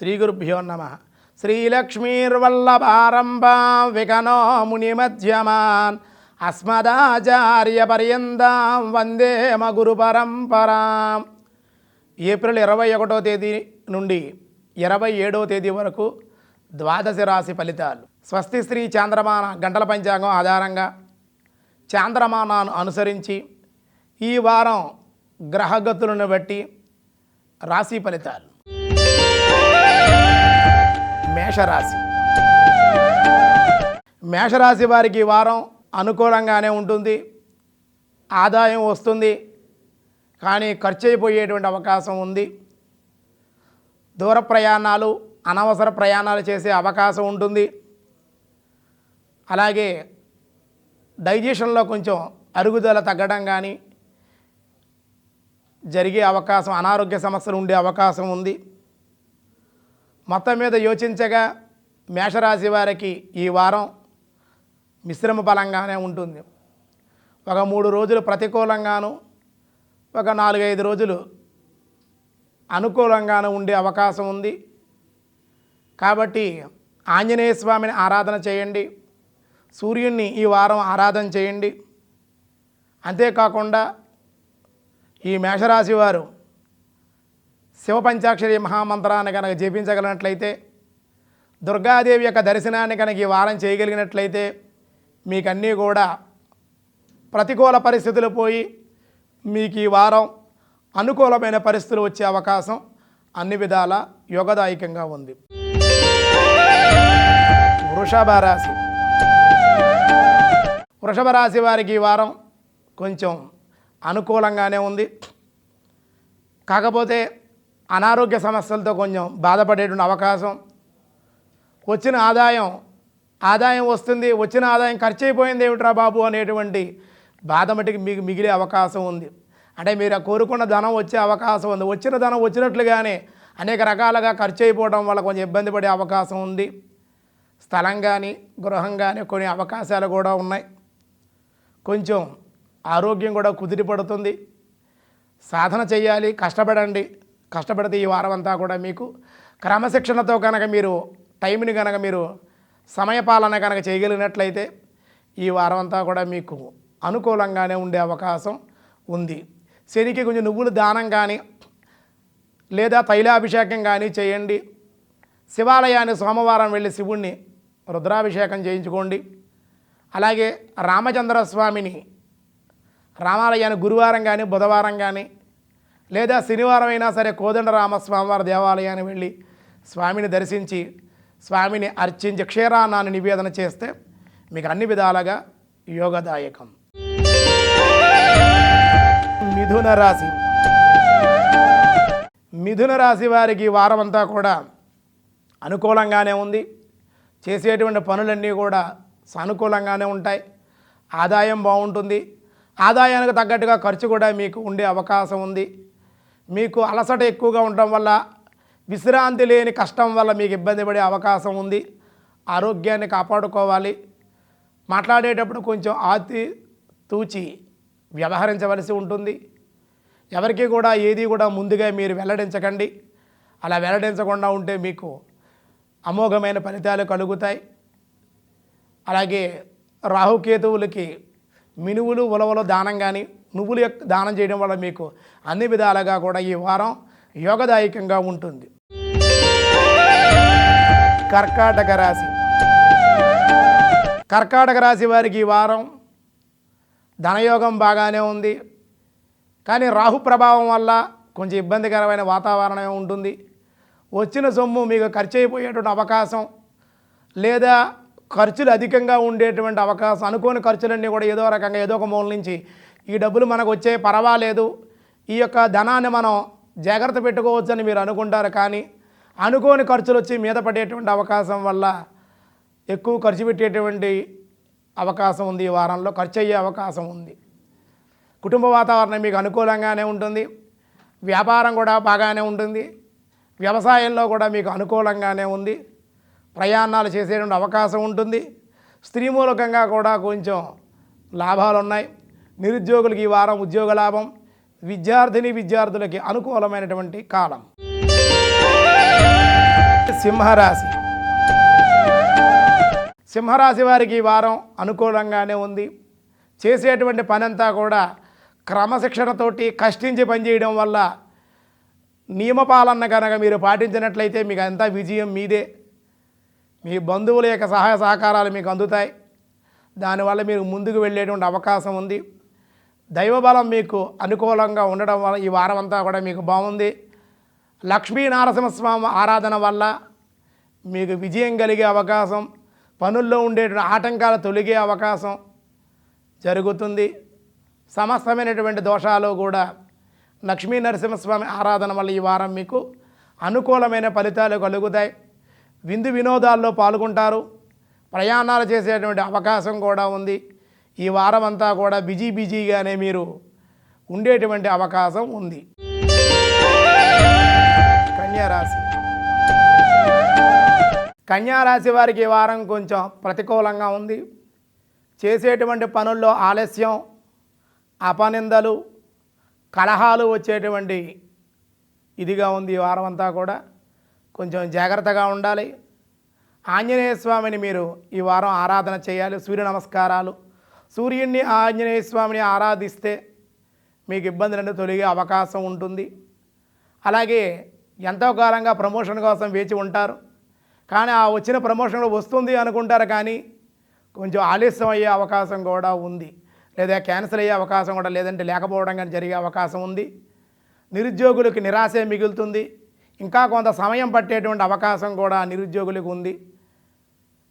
శ్రీగురుభ్యో నమ. శ్రీలక్ష్మీర్వల్లభారంభాం వికనో మునిమధ్యమాన్ అస్మదాచార్యపర్యంతం వందే గురు పరంపరాం. ఏప్రిల్ 21వ తేదీ నుండి 27వ తేదీ వరకు ద్వాదశ రాశి ఫలితాలు. స్వస్తి శ్రీ చాంద్రమాన గంటల పంచాంగం ఆధారంగా చాంద్రమానాన్ని అనుసరించి ఈ వారం గ్రహగతులను బట్టి రాశి ఫలితాలు. మేషరాశి. మేషరాశి వారికి ఈ వారం అనుకూలంగానే ఉంటుంది. ఆదాయం వస్తుంది, కానీ ఖర్చు అయిపోయేటువంటి అవకాశం ఉంది. దూర ప్రయాణాలు, అనవసర ప్రయాణాలు చేసే అవకాశం ఉంటుంది. అలాగే డైజెషన్లో కొంచెం అరుగుదల తగ్గడం కానీ జరిగే అవకాశం, అనారోగ్య సమస్యలు ఉండే అవకాశం ఉంది. మొత్తం మీద యోచించగా మేషరాశి వారికి ఈ వారం మిశ్రమ బలంగానే ఉంటుంది. ఒక 3 రోజులు ప్రతికూలంగాను, ఒక 4-5 రోజులు అనుకూలంగాను ఉండే అవకాశం ఉంది. కాబట్టి ఆంజనేయ స్వామిని ఆరాధన చేయండి, సూర్యుడిని ఈ వారం ఆరాధన చేయండి. అంతేకాకుండా ఈ మేషరాశి వారు శివ పంచాక్షరి మహామంత్రాన్ని కనుక జపించగలిగినట్లయితే, దుర్గాదేవి యొక్క దర్శనాన్ని కనుక ఈ వారం చేయగలిగినట్లయితే మీకు అన్నీ కూడా ప్రతికూల పరిస్థితులు పోయి మీకు ఈ వారం అనుకూలమైన పరిస్థితులు వచ్చే అవకాశం అన్ని విధాల యోగదాయకంగా ఉంది. వృషభ రాశి. వృషభ రాశి వారికి ఈ వారం కొంచెం అనుకూలంగానే ఉంది. కాకపోతే అనారోగ్య సమస్యలతో కొంచెం బాధపడేటువంటి అవకాశం. వచ్చిన ఆదాయం వస్తుంది, వచ్చిన ఆదాయం ఖర్చు అయిపోయింది ఏమిట్రా బాబు అనేటువంటి బాధ మటుకు మీకు మిగిలే అవకాశం ఉంది. అంటే మీరు కోరుకున్న ధనం వచ్చే అవకాశం ఉంది. వచ్చిన ధనం వచ్చినట్లుగానే అనేక రకాలుగా ఖర్చు అయిపోవడం వల్ల కొంచెం ఇబ్బంది పడే అవకాశం ఉంది. స్థలం కానీ గృహం కానీ కొన్ని అవకాశాలు కూడా ఉన్నాయి. కొంచెం ఆరోగ్యం కూడా కుదిరి పడుతుంది. సాధన చేయాలి, కష్టపడితే ఈ వారం అంతా కూడా మీకు క్రమశిక్షణతో కనుక మీరు టైంని కనుక మీరు సమయపాలన కనుక చేయగలిగినట్లయితే ఈ వారం అంతా కూడా మీకు అనుకూలంగానే ఉండే అవకాశం ఉంది. శనికి కొంచెం నువ్వులు దానం కానీ లేదా తైలాభిషేకం కానీ చేయండి. శివాలయాన్ని సోమవారం వెళ్ళి శివుణ్ణి రుద్రాభిషేకం చేయించుకోండి. అలాగే రామచంద్ర స్వామిని రామాలయాన్ని గురువారం కానీ బుధవారం కానీ లేదా శనివారం అయినా సరే కోదండరామస్వామివారి దేవాలయాన్ని వెళ్ళి స్వామిని దర్శించి స్వామిని అర్చించి క్షీరాన్నాన్ని నివేదన చేస్తే మీకు అన్ని విధాలుగా యోగదాయకం. మిథున రాశి. మిథున రాశి వారికి వారం అంతా కూడా అనుకూలంగానే ఉంది. చేసేటువంటి పనులన్నీ కూడా సానుకూలంగానే ఉంటాయి. ఆదాయం బాగుంటుంది. ఆదాయానికి తగ్గట్టుగా ఖర్చు కూడా మీకు ఉండే అవకాశం ఉంది. మీకు అలసట ఎక్కువగా ఉండటం వల్ల, విశ్రాంతి లేని కష్టం వల్ల మీకు ఇబ్బంది పడే అవకాశం ఉంది. ఆరోగ్యాన్ని కాపాడుకోవాలి. మాట్లాడేటప్పుడు కొంచెం తూచి వ్యవహరించవలసి ఉంటుంది. ఎవరికి కూడా ఏది కూడా ముందుగా మీరు వెల్లడించకండి. అలా వెల్లడించకుండా ఉంటే మీకు అమోఘమైన ఫలితాలు కలుగుతాయి. అలాగే రాహుకేతువులకి మినువులు ఉలవలు దానం కానీ నువ్వులు దానం చేయడం వల్ల మీకు అన్ని విధాలుగా కూడా ఈ వారం యోగదాయకంగా ఉంటుంది. కర్కాటక రాశి. కర్కాటక రాశి వారికి ఈ వారం ధనయోగం బాగానే ఉంది. కానీ రాహు ప్రభావం వల్ల కొంచెం ఇబ్బందికరమైన వాతావరణం ఉంటుంది. వచ్చిన సొమ్ము మీకు ఖర్చు అయిపోయేటువంటి అవకాశం లేదా ఖర్చులు అధికంగా ఉండేటువంటి అవకాశం. అనుకోని ఖర్చులన్నీ కూడా ఏదో రకంగా ఏదో ఒక మూల నుంచి ఈ డబ్బులు మనకు వచ్చే పర్వాలేదు, ఈ యొక్క ధనాన్ని మనం జాగ్రత్త పెట్టుకోవచ్చని మీరు అనుకుంటారు. కానీ అనుకోని ఖర్చులు వచ్చి మీద పడేటువంటి అవకాశం వల్ల ఎక్కువ ఖర్చు పెట్టేటువంటి అవకాశం ఉంది. ఈ వారంలో ఖర్చు అయ్యే అవకాశం ఉంది. కుటుంబ వాతావరణం మీకు అనుకూలంగానే ఉంటుంది. వ్యాపారం కూడా బాగానే ఉంటుంది. వ్యవసాయంలో కూడా మీకు అనుకూలంగానే ఉంది. ప్రయాణాలు చేసేటువంటి అవకాశం ఉంటుంది. స్త్రీ మూలకంగా కూడా కొంచెం లాభాలు ఉన్నాయి. నిరుద్యోగులకి ఈ వారం ఉద్యోగ లాభం. విద్యార్థులకి అనుకూలమైనటువంటి కాలం. సింహరాశి. సింహరాశి వారికి ఈ వారం అనుకూలంగానే ఉంది. చేసేటువంటి పనంతా కూడా క్రమశిక్షణతోటి కష్టించి పనిచేయడం వల్ల నియమపాలన కనుక మీరు పాటించినట్లయితే మీకు అంతా విజయం మీదే. మీ బంధువుల యొక్క సహాయ సహకారాలు మీకు అందుతాయి. దానివల్ల మీరు ముందుకు వెళ్ళేటువంటి అవకాశం ఉంది. దైవబలం మీకు అనుకూలంగా ఉండడం వల్ల ఈ వారం అంతా కూడా మీకు బాగుంది. లక్ష్మీ నరసింహస్వామి ఆరాధన వల్ల మీకు విజయం కలిగే అవకాశం, పనుల్లో ఉండేటువంటి ఆటంకాలు తొలగే అవకాశం జరుగుతుంది. సమస్తమైనటువంటి దోషాలు కూడా లక్ష్మీ నరసింహస్వామి ఆరాధన వల్ల ఈ వారం మీకు అనుకూలమైన ఫలితాలు కలుగుతాయి. విందు వినోదాల్లో పాల్గొంటారు. ప్రయాణాలు చేసేటువంటి అవకాశం కూడా ఉంది. ఈ వారం అంతా కూడా బిజీగానే మీరు ఉండేటువంటి అవకాశం ఉంది. కన్యారాశి. కన్యారాశి వారికి ఈ వారం కొంచెం ప్రతికూలంగా ఉంది. చేసేటువంటి పనుల్లో ఆలస్యం, అపనిందలు, కలహాలు వచ్చేటువంటి ఇదిగా ఉంది. ఈ వారం అంతా కూడా కొంచెం జాగ్రత్తగా ఉండాలి. ఆంజనేయ స్వామిని మీరు ఈ వారం ఆరాధన చేయాలి. సూర్య నమస్కారాలు, సూర్యుడిని ఆంజనేయ స్వామిని ఆరాధిస్తే మీకు ఇబ్బందులన్నీ తొలగే అవకాశం ఉంటుంది. అలాగే ఎంతో కాలంగా ప్రమోషన్ కోసం వేచి ఉంటారు. కానీ ఆ వచ్చిన ప్రమోషన్ వస్తుంది అనుకుంటారు, కానీ కొంచెం ఆలస్యం అయ్యే అవకాశం కూడా ఉంది. లేదా క్యాన్సిల్ అయ్యే అవకాశం కూడా, లేదంటే లేకపోవడం కానీ జరిగే అవకాశం ఉంది. నిరుద్యోగులకు నిరాశే మిగులుతుంది. ఇంకా కొంత సమయం పట్టేటువంటి అవకాశం కూడా నిరుద్యోగులకు ఉంది.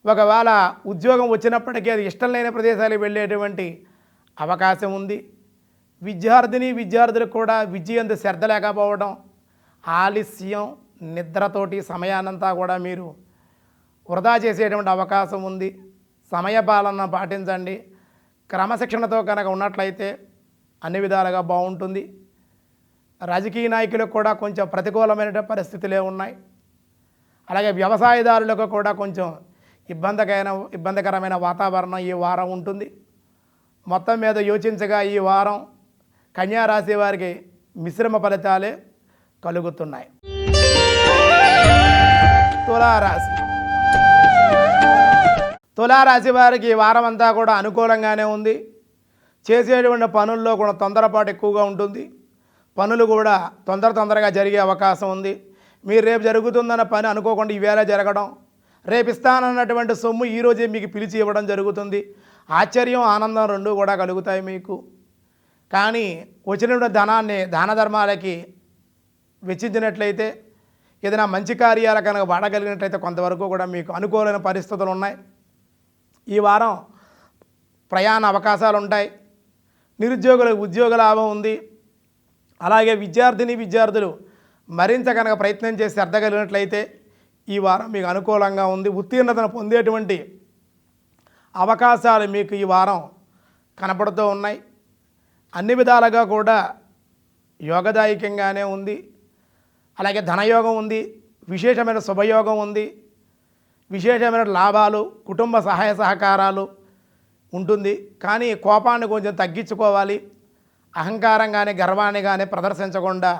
ఒకవేళ ఉద్యోగం వచ్చినప్పటికీ అది ఇష్టం లేని ప్రదేశాలకు వెళ్ళేటువంటి అవకాశం ఉంది. విద్యార్థులకు కూడా విద్య అంత శ్రద్ధ లేకపోవడం, ఆలస్యం, నిద్రతోటి సమయాన్నంతా కూడా మీరు వృధా చేసేటువంటి అవకాశం ఉంది. సమయపాలన పాటించండి. క్రమశిక్షణతో కనుక ఉన్నట్లయితే అన్ని విధాలుగా బాగుంటుంది. రాజకీయ నాయకులకు కూడా కొంచెం ప్రతికూలమైన పరిస్థితులే ఉన్నాయి. అలాగే వ్యవసాయదారులకు కూడా కొంచెం ఇబ్బందికరమైన వాతావరణం ఈ వారం ఉంటుంది. మొత్తం మీద యోచించగా ఈ వారం కన్యారాశి వారికి మిశ్రమ ఫలితాలే కలుగుతున్నాయి. తులారాశి. తులారాశి వారికి ఈ వారం అంతా కూడా అనుకూలంగానే ఉంది. చేసేటువంటి పనుల్లో కూడా తొందరపాటు ఎక్కువగా ఉంటుంది. పనులు కూడా తొందరగా జరిగే అవకాశం ఉంది. మీరు రేపు జరుగుతుందన్న పని అనుకోకుండా ఈవేళ జరగడం, రేపు ఇస్తానన్నటువంటి సొమ్ము ఈరోజే మీకు పిలిచి ఇవ్వడం జరుగుతుంది. ఆశ్చర్యం, ఆనందం రెండూ కూడా కలుగుతాయి మీకు. కానీ వచ్చినటువంటి ధనాన్ని దాన ధర్మాలకి వెచ్చించినట్లయితే, ఏదైనా మంచి కార్యాల కనుక వాడగలిగినట్లయితే కొంతవరకు కూడా మీకు అనుకూలమైన పరిస్థితులు ఉన్నాయి. ఈ వారం ప్రయాణ అవకాశాలు ఉంటాయి. నిరుద్యోగులకు ఉద్యోగ లాభం ఉంది. అలాగే విద్యార్థులు మరింత కనుక ప్రయత్నం చేసి శ్రద్ధ కలిగినట్లయితే ఈ వారం మీకు అనుకూలంగా ఉంది. ఉత్తీర్ణతను పొందేటువంటి అవకాశాలు మీకు ఈ వారం కనపడుతూ ఉన్నాయి. అన్ని విధాలుగా కూడా యోగదాయకంగానే ఉంది. అలాగే ధనయోగం ఉంది, విశేషమైన శుభయోగం ఉంది, విశేషమైన లాభాలు, కుటుంబ సహాయ సహకారాలు ఉంటుంది. కానీ కోపాన్ని కొంచెం తగ్గించుకోవాలి. అహంకారం కానీ గర్వాన్ని కానీ ప్రదర్శించకుండా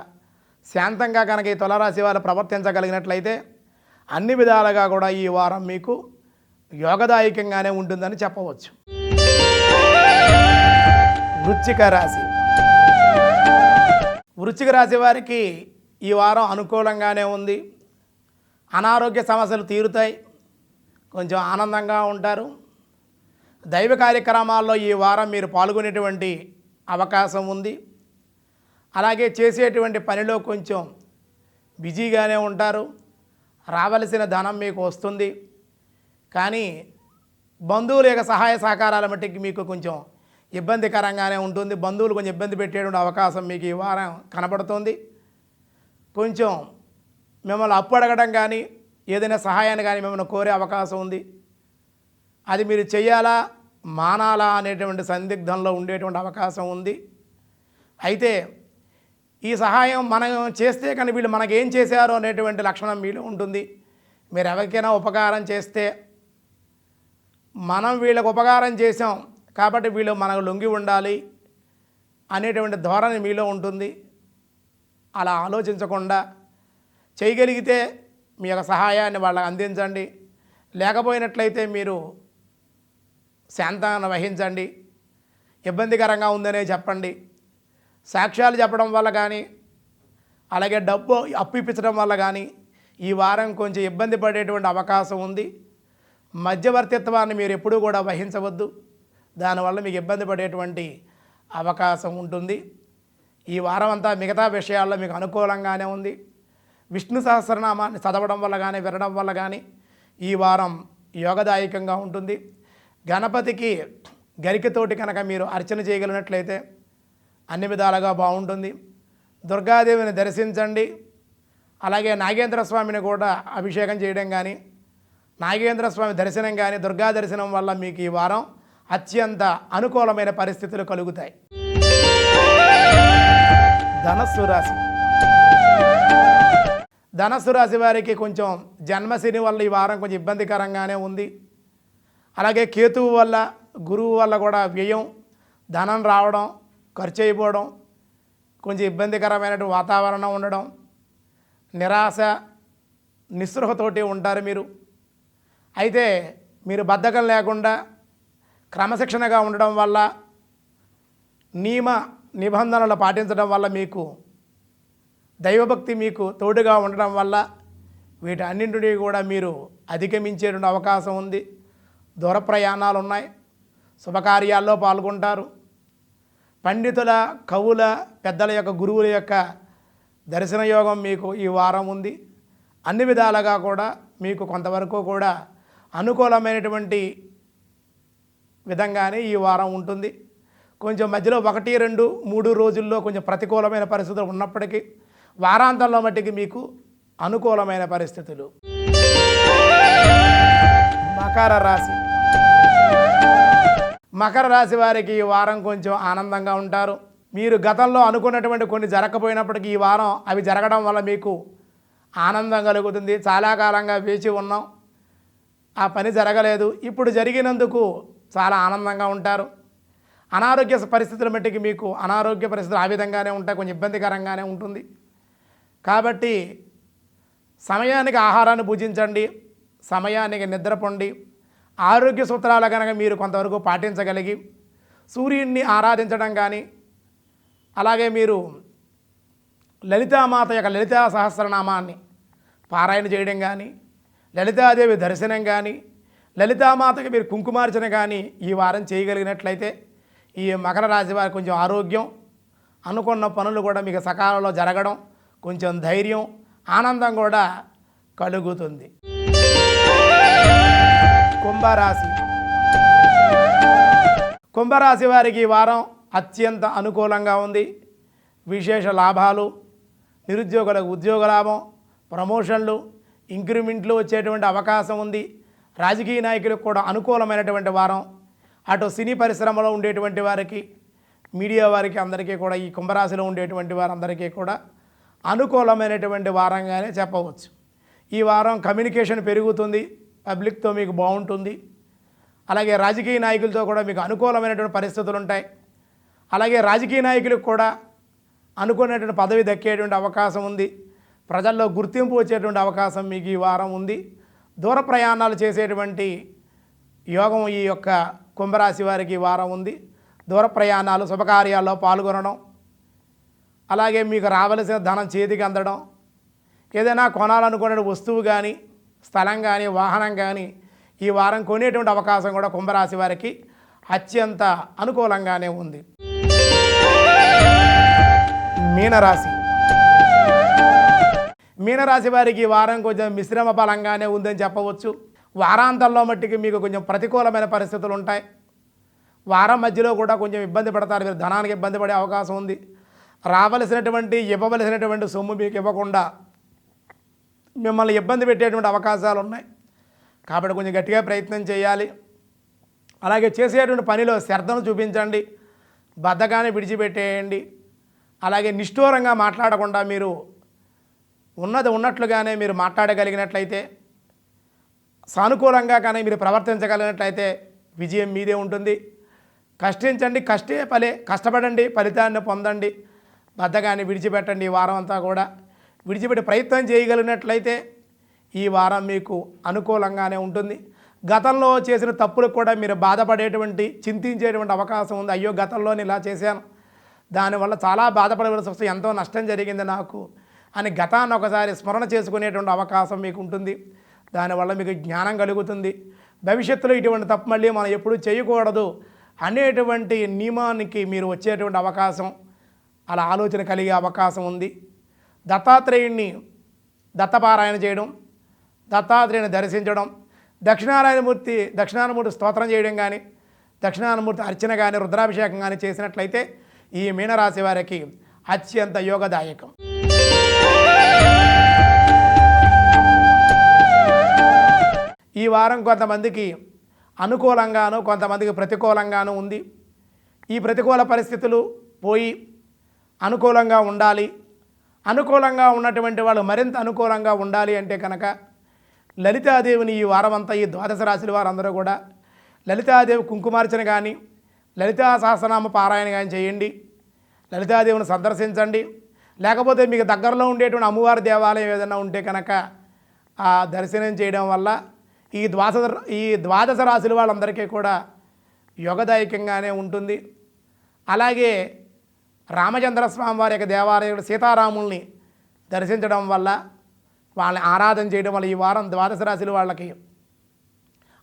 శాంతంగా కనుక ఈ తులారాశి వారు ప్రవర్తించగలిగినట్లయితే అన్ని విధాలుగా కూడా ఈ వారం మీకు యోగదాయకంగానే ఉంటుందని చెప్పవచ్చు. వృశ్చిక రాశి. వృశ్చిక రాశి వారికి ఈ వారం అనుకూలంగానే ఉంది. అనారోగ్య సమస్యలు తీరుతాయి. కొంచెం ఆనందంగా ఉంటారు. దైవ కార్యక్రమాల్లో ఈ వారం మీరు పాల్గొనేటువంటి అవకాశం ఉంది. అలాగే చేసేటువంటి పనిలో కొంచెం బిజీగానే ఉంటారు. రావలసిన ధనం మీకు వస్తుంది. కానీ బంధువుల యొక్క సహాయ సహకారాల మట్టికి మీకు కొంచెం ఇబ్బందికరంగానే ఉంటుంది. బంధువులు కొంచెం ఇబ్బంది పెట్టేటువంటి అవకాశం మీకు ఈ వారం కనబడుతుంది. కొంచెం మిమ్మల్ని అప్పు అడగడం కానీ ఏదైనా సహాయాన్ని కానీ మిమ్మల్ని కోరే అవకాశం ఉంది. అది మీరు చేయాలా మానాలా అనేటువంటి సందిగ్ధంలో ఉండేటువంటి అవకాశం ఉంది. అయితే ఈ సహాయం మనం చేస్తే కానీ వీళ్ళు మనకేం చేశారో అనేటువంటి లక్షణం మీలో ఉంటుంది. మీరు ఎవరికైనా ఉపకారం చేస్తే మనం వీళ్ళకు ఉపకారం చేసాం కాబట్టి వీళ్ళు మనకు లొంగి ఉండాలి అనేటువంటి ధోరణి మీలో ఉంటుంది. అలా ఆలోచించకుండా చేయగలిగితే మీ యొక్క సహాయాన్ని వాళ్ళకి అందించండి. లేకపోయినట్లయితే మీరు శాంతాన్ని వహించండి. ఇబ్బందికరంగా ఉందనే చెప్పండి. సాక్ష్యాలు చెప్పడం వల్ల కానీ, అలాగే డబ్బు అప్పు ఇప్పించడం వల్ల కానీ ఈ వారం కొంచెం ఇబ్బంది పడేటువంటి అవకాశం ఉంది. మధ్యవర్తిత్వాన్ని మీరు ఎప్పుడూ కూడా వహించవద్దు. దానివల్ల మీకు ఇబ్బంది పడేటువంటి అవకాశం ఉంటుంది. ఈ వారం అంతా మిగతా విషయాల్లో మీకు అనుకూలంగానే ఉంది. విష్ణు సహస్రనామాన్ని చదవడం వల్ల కానీ, వినడం వల్ల కానీ ఈ వారం యోగదాయకంగా ఉంటుంది. గణపతికి గరికతోటి కనుక మీరు అర్చన చేయగలిగినట్లయితే అన్ని విధాలుగా బాగుంటుంది. దుర్గాదేవిని దర్శించండి. అలాగే నాగేంద్ర స్వామిని కూడా అభిషేకం చేయడం కానీ, నాగేంద్ర స్వామి దర్శనం కానీ, దుర్గా దర్శనం వల్ల మీకు ఈ వారం అత్యంత అనుకూలమైన పరిస్థితులు కలుగుతాయి. ధనస్సు రాశి. ధనస్సు రాశి వారికి కొంచెం జన్మశని వల్ల ఈ వారం కొంచెం ఇబ్బందికరంగానే ఉంది. అలాగే కేతువు వల్ల, గురువు వల్ల కూడా వ్యయం, ధనం రావడం, ఖర్చు అయిపోవడం, కొంచెం ఇబ్బందికరమైన వాతావరణం ఉండడం, నిరాశ నిస్పృహతోటి ఉంటారు మీరు. అయితే మీరు బద్ధకం లేకుండా క్రమశిక్షణగా ఉండడం వల్ల, నియమ నిబంధనలు పాటించడం వల్ల, మీకు దైవభక్తి మీకు తోడుగా ఉండడం వల్ల వీటి అన్నింటినీ కూడా మీరు అధిగమించేటువంటి అవకాశం ఉంది. దూర ప్రయాణాలు ఉన్నాయి. శుభకార్యాల్లో పాల్గొంటారు. పండితుల, కవుల, పెద్దల యొక్క, గురువుల యొక్క దర్శన యోగం మీకు ఈ వారం ఉంది. అన్ని విధాలుగా కూడా మీకు కొంతవరకు కూడా అనుకూలమైనటువంటి విధంగానే ఈ వారం ఉంటుంది. కొంచెం మధ్యలో 1, 2, 3 రోజుల్లో కొంచెం ప్రతికూలమైన పరిస్థితులు ఉన్నప్పటికీ వారాంతంలో మట్టికి మీకు అనుకూలమైన పరిస్థితులు. మకర రాశి. మకర రాశి వారికి ఈ వారం కొంచెం ఆనందంగా ఉంటారు. మీరు గతంలో అనుకున్నటువంటి కొన్ని జరగకపోయినప్పటికీ ఈ వారం అవి జరగడం వల్ల మీకు ఆనందం కలుగుతుంది. చాలా కాలంగా వేచి ఉన్నాం, ఆ పని జరగలేదు, ఇప్పుడు జరిగినందుకు చాలా ఆనందంగా ఉంటారు. అనారోగ్య పరిస్థితుల మట్టికి మీకు అనారోగ్య పరిస్థితులు ఆ విధంగానే ఉంటాయి, కొంచెం ఇబ్బందికరంగానే ఉంటుంది. కాబట్టి సమయానికి ఆహారాన్ని భుజించండి, సమయానికి నిద్రపోండి. ఆరోగ్య సూత్రాలు కనుక మీరు కొంతవరకు పాటించగలిగి సూర్యుడిని ఆరాధించడం కానీ, అలాగే మీరు లలితామాత యొక్క లలితా సహస్రనామాన్ని పారాయణ చేయడం కానీ, లలితాదేవి దర్శనం కానీ, లలితామాతకి మీరు కుంకుమార్చన కానీ ఈ వారం చేయగలిగినట్లయితే ఈ మకర రాశి వారికి కొంచెం ఆరోగ్యం, అనుకున్న పనులు కూడా మీకు సకాలంలో జరగడం, కొంచెం ధైర్యం, ఆనందం కూడా కలుగుతుంది. కుంభరాశి. కుంభరాశి వారికి ఈ వారం అత్యంత అనుకూలంగా ఉంది. విశేష లాభాలు, నిరుద్యోగులకు ఉద్యోగ లాభం, ప్రమోషన్లు, ఇంక్రిమెంట్లు వచ్చేటువంటి అవకాశం ఉంది. రాజకీయ నాయకులకు కూడా అనుకూలమైనటువంటి వారం. అటు సినీ పరిశ్రమలో ఉండేటువంటి వారికి, మీడియా వారికి అందరికీ కూడా, ఈ కుంభరాశిలో ఉండేటువంటి వారందరికీ కూడా అనుకూలమైనటువంటి వారంగానే చెప్పవచ్చు. ఈ వారం కమ్యూనికేషన్ పెరుగుతుంది, పబ్లిక్తో మీకు బాగుంటుంది. అలాగే రాజకీయ నాయకులతో కూడా మీకు అనుకూలమైనటువంటి పరిస్థితులు ఉంటాయి. అలాగే రాజకీయ నాయకులకు కూడా అనుకున్నటువంటి పదవి దక్కేటువంటి అవకాశం ఉంది. ప్రజల్లో గుర్తింపు వచ్చేటువంటి అవకాశం మీకు ఈ వారం ఉంది. దూర ప్రయాణాలు చేసేటువంటి యోగం ఈ యొక్క కుంభరాశి వారికి ఈ వారం ఉంది. దూర ప్రయాణాలు, శుభకార్యాల్లో పాల్గొనడం, అలాగే మీకు రావలసిన ధనం చేతికి అందడం, ఏదైనా కొనాలనుకునే వస్తువు కానీ, స్థలం కానీ, వాహనం కానీ ఈ వారం కొనేటువంటి అవకాశం కూడా కుంభరాశి వారికి అత్యంత అనుకూలంగానే ఉంది. మీనరాశి. మీనరాశి వారికి ఈ వారం కొంచెం మిశ్రమ ఫలంగానే ఉందని చెప్పవచ్చు. వారాంతంలో మట్టికి మీకు కొంచెం ప్రతికూలమైన పరిస్థితులు ఉంటాయి. వారం మధ్యలో కూడా కొంచెం ఇబ్బంది పడతారు, మీరు ధనానికి ఇబ్బంది పడే అవకాశం ఉంది. రావలసినటువంటి, ఇవ్వవలసినటువంటి సొమ్ము మీకు ఇవ్వకుండా మిమ్మల్ని ఇబ్బంది పెట్టేటువంటి అవకాశాలు ఉన్నాయి. కాబట్టి కొంచెం గట్టిగా ప్రయత్నం చేయాలి. అలాగే చేసేటువంటి పనిలో శ్రద్ధను చూపించండి, బద్ధకాన్ని విడిచిపెట్టేయండి. అలాగే నిష్ఠూరంగా మాట్లాడకుండా మీరు ఉన్నది ఉన్నట్లుగానే మీరు మాట్లాడగలిగినట్లయితే, సానుకూలంగా కానీ మీరు ప్రవర్తించగలిగినట్లయితే విజయం మీదే ఉంటుంది. కష్టించండి, కష్టపడండి, ఫలితాన్ని పొందండి. బద్ధకాన్ని విడిచిపెట్టండి. ఈ వారం అంతా కూడా విడిచిపెట్టి ప్రయత్నం చేయగలిగినట్లయితే ఈ వారం మీకు అనుకూలంగానే ఉంటుంది. గతంలో చేసిన తప్పులకు కూడా మీరు బాధపడేటువంటి చింతించేటువంటి అవకాశం ఉంది. అయ్యో గతంలో నేను ఇలా చేశాను, దానివల్ల చాలా బాధపడవలసి వస్తే ఎంతో నష్టం జరిగింది నాకు అని గతాన్ని ఒకసారి స్మరణ చేసుకునేటువంటి అవకాశం మీకు ఉంటుంది. దానివల్ల మీకు జ్ఞానం కలుగుతుంది. భవిష్యత్తులో ఇటువంటి తప్పు మళ్ళీ మనం ఎప్పుడూ చేయకూడదు అనేటువంటి నియమానికి మీరు వచ్చేటువంటి అవకాశం, అలా ఆలోచన కలిగే అవకాశం ఉంది. దత్తాత్రేయుణ్ణి దత్తపారాయణ చేయడం, దత్తాత్రేయుని దర్శించడం, దక్షిణామూర్తి స్తోత్రం చేయడం కానీ, దక్షిణామూర్తి అర్చన కానీ, రుద్రాభిషేకం కానీ చేసినట్లయితే ఈ మీనరాశి వారికి అత్యంత యోగదాయకం. ఈ వారం కొంతమందికి అనుకూలంగాను, కొంతమందికి ప్రతికూలంగాను ఉంది. ఈ ప్రతికూల పరిస్థితులు పోయి అనుకూలంగా ఉండాలి, అనుకూలంగా ఉన్నటువంటి వాళ్ళు మరింత అనుకూలంగా ఉండాలి అంటే కనుక లలితాదేవిని ఈ వారం అంతా, ఈ ద్వాదశ రాశుల వారందరూ కూడా లలితాదేవి కుంకుమార్చన కానీ, లలితా సహస్రనామ పారాయణ కానీ చేయండి. లలితాదేవిని సందర్శించండి. లేకపోతే మీకు దగ్గరలో ఉండేటువంటి అమ్మవారి దేవాలయం ఏదైనా ఉంటే కనుక ఆ దర్శనం చేయడం వల్ల ఈ ద్వాదశ రాశుల వాళ్ళందరికీ కూడా యోగదాయకంగానే ఉంటుంది. అలాగే రామచంద్రస్వామి వారి యొక్క దేవాలయంలో సీతారాముల్ని దర్శించడం వల్ల, వాళ్ళని ఆరాధన చేయడం వల్ల ఈ వారం ద్వాదశ రాశుల వాళ్ళకి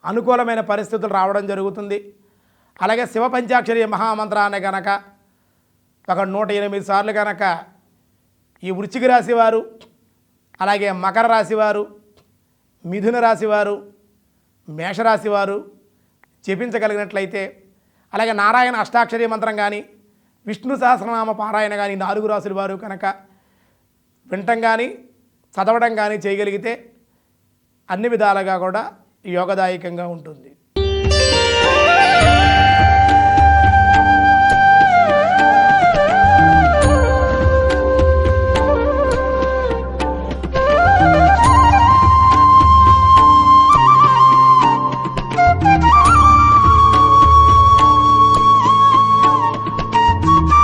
అనుకూలమైన పరిస్థితులు రావడం జరుగుతుంది. అలాగే శివ పంచాక్షరి మహామంత్రాన్ని కనుక ఒక 108 సార్లు కనుక ఈ వృశ్చిక రాశి వారు, అలాగే మకర రాశి వారు, మిథున రాశి వారు, మేషరాశి వారు జపించగలిగినట్లయితే, అలాగే నారాయణ అష్టాక్షరి మంత్రం కానీ, విష్ణు సహస్రనామ పారాయణ కానీ 4 రాశుల వారు కనుక వినటం కానీ చదవడం కానీ చేయగలిగితే అన్ని విధాలుగా కూడా యోగదాయకంగా ఉంటుంది.